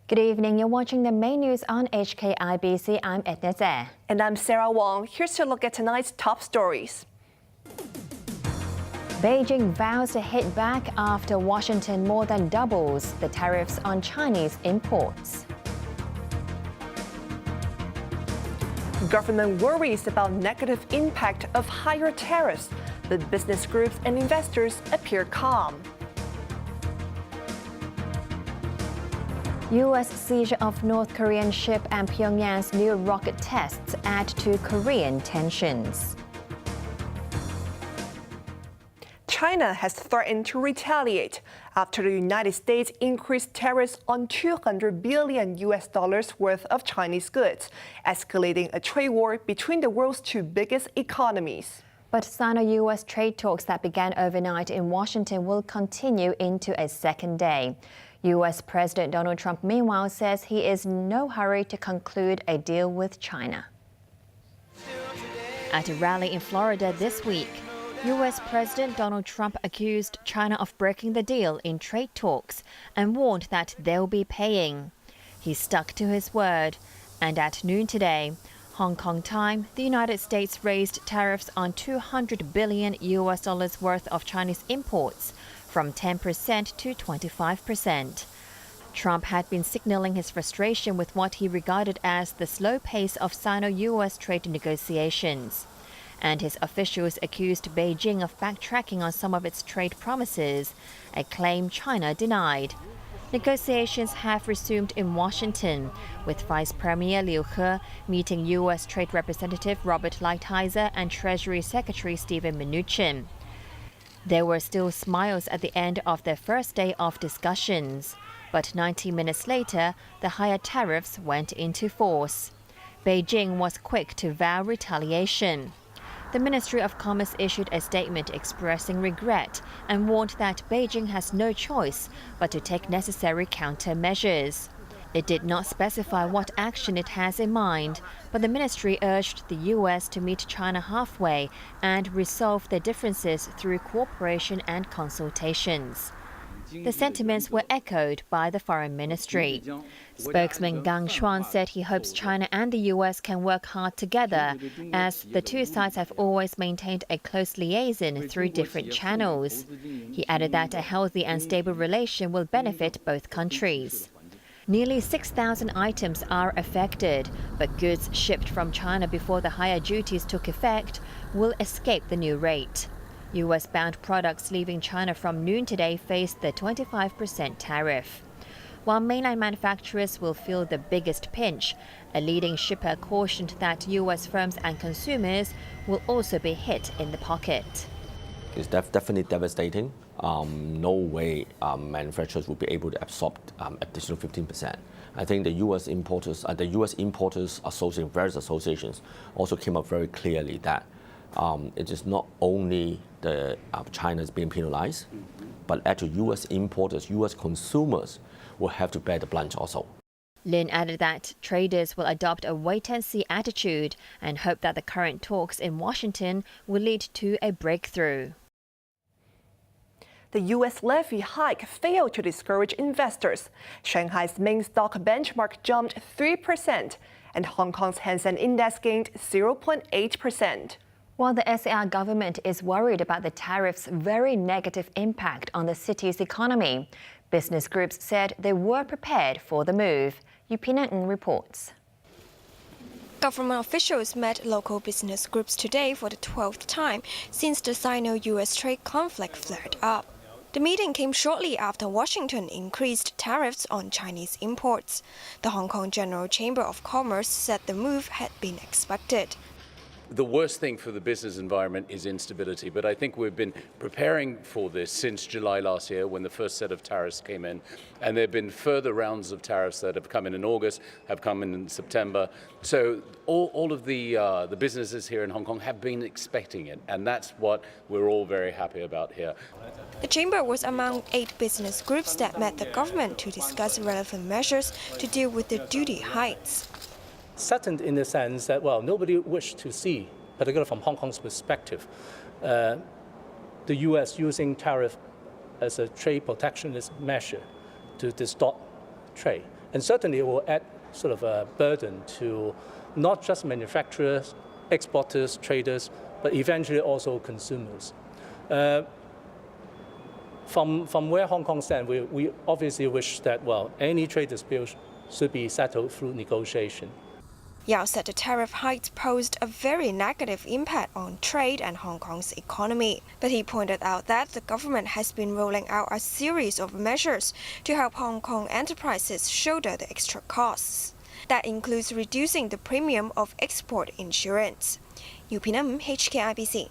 Good evening. You're watching the main news on HKIBC. I'm Edna. And I'm Sarah Wong. Here's a look at tonight's top stories. Beijing vows to hit back after Washington more than doubles the tariffs on Chinese imports. Government worries about negative impact of higher tariffs, but business groups and investors appear calm. U.S. seizure of North Korean ship and Pyongyang's new rocket tests add to Korean tensions. China has threatened to retaliate after the United States increased tariffs on $200 billion worth of Chinese goods, escalating a trade war between the world's two biggest economies. But Sino-U.S. trade talks that began overnight in Washington will continue into a second day. U.S. President Donald Trump, meanwhile, says he is in no hurry to conclude a deal with China. At a rally in Florida this week, U.S. President Donald Trump accused China of breaking the deal in trade talks and warned that they'll be paying. He stuck to his word, and at noon today, Hong Kong time, the United States raised tariffs on $200 billion worth of Chinese imports, from 10% to 25%. Trump had been signaling his frustration with what he regarded as the slow pace of Sino-U.S. trade negotiations. And his officials accused Beijing of backtracking on some of its trade promises, a claim China denied. Negotiations have resumed in Washington, with Vice Premier Liu He meeting U.S. Trade Representative Robert Lighthizer and Treasury Secretary Steven Mnuchin. There were still smiles at the end of their first day of discussions, but 90 minutes later, the higher tariffs went into force. Beijing was quick to vow retaliation. The Ministry of Commerce issued a statement expressing regret and warned that Beijing has no choice but to take necessary countermeasures. It did not specify what action it has in mind, but the ministry urged the U.S. to meet China halfway and resolve their differences through cooperation and consultations. The sentiments were echoed by the Foreign Ministry. Spokesman Gang Shuan said he hopes China and the U.S. can work hard together, as the two sides have always maintained a close liaison through different channels. He added that a healthy and stable relation will benefit both countries. Nearly 6,000 items are affected, but goods shipped from China before the higher duties took effect will escape the new rate. U.S.-bound products leaving China from noon today face the 25% tariff. While mainland manufacturers will feel the biggest pinch, a leading shipper cautioned that U.S. firms and consumers will also be hit in the pocket. It's definitely devastating. No way manufacturers will be able to absorb additional 15%. I think the U.S. importers, Association, various associations, also came up very clearly that it is not only China is being penalized, but actually U.S. importers, U.S. consumers will have to bear the brunt also. Lin added that traders will adopt a wait-and-see attitude and hope that the current talks in Washington will lead to a breakthrough. The U.S. levy hike failed to discourage investors. Shanghai's main stock benchmark jumped 3%, and Hong Kong's Hang Seng Index gained 0.8%. While the SAR government is worried about the tariff's very negative impact on the city's economy, business groups said they were prepared for the move. Yu Ping reports. Government officials met local business groups today for the 12th time since the Sino-U.S. trade conflict flared up. The meeting came shortly after Washington increased tariffs on Chinese imports. The Hong Kong General Chamber of Commerce said the move had been expected. The worst thing for the business environment is instability, but I think we've been preparing for this since July last year when the first set of tariffs came in, and there have been further rounds of tariffs that have come in August, have come in September. So all of the businesses here in Hong Kong have been expecting it, and that's what we're all very happy about here. The Chamber was among 8 business groups that met the government to discuss relevant measures to deal with the duty hikes. Certain in the sense that, well, nobody wished to see, particularly from Hong Kong's perspective, the U.S. using tariff as a trade protectionist measure to distort trade. And certainly it will add sort of a burden to not just manufacturers, exporters, traders, but eventually also consumers. From where Hong Kong stands, we obviously wish that, well, any trade dispute should be settled through negotiation. Yao said the tariff hikes posed a very negative impact on trade and Hong Kong's economy. But he pointed out that the government has been rolling out a series of measures to help Hong Kong enterprises shoulder the extra costs. That includes reducing the premium of export insurance. Yu Pinam, HKIBC.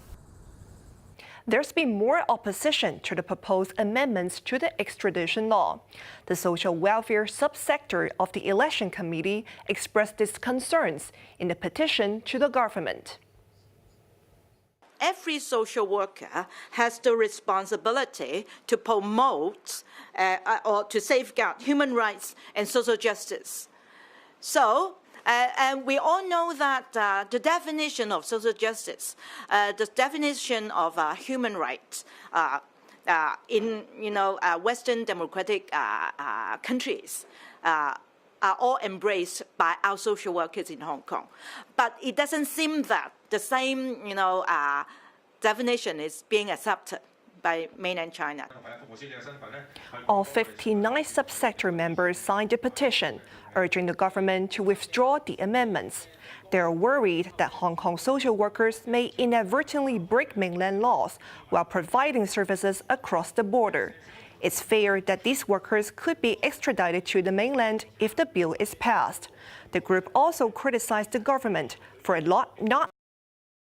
There's been more opposition to the proposed amendments to the extradition law. The social welfare subsector of the Election Committee expressed its concerns in a petition to the government. Every social worker has the responsibility to promote or to safeguard human rights and social justice. So, and we all know that the definition of social justice, the definition of human rights in Western democratic countries are all embraced by our social workers in Hong Kong. But it doesn't seem that the same definition is being accepted by mainland China. All 59 subsector members signed a petition urging the government to withdraw the amendments. They are worried that Hong Kong social workers may inadvertently break mainland laws while providing services across the border. It's feared that these workers could be extradited to the mainland if the bill is passed. The group also criticized the government for not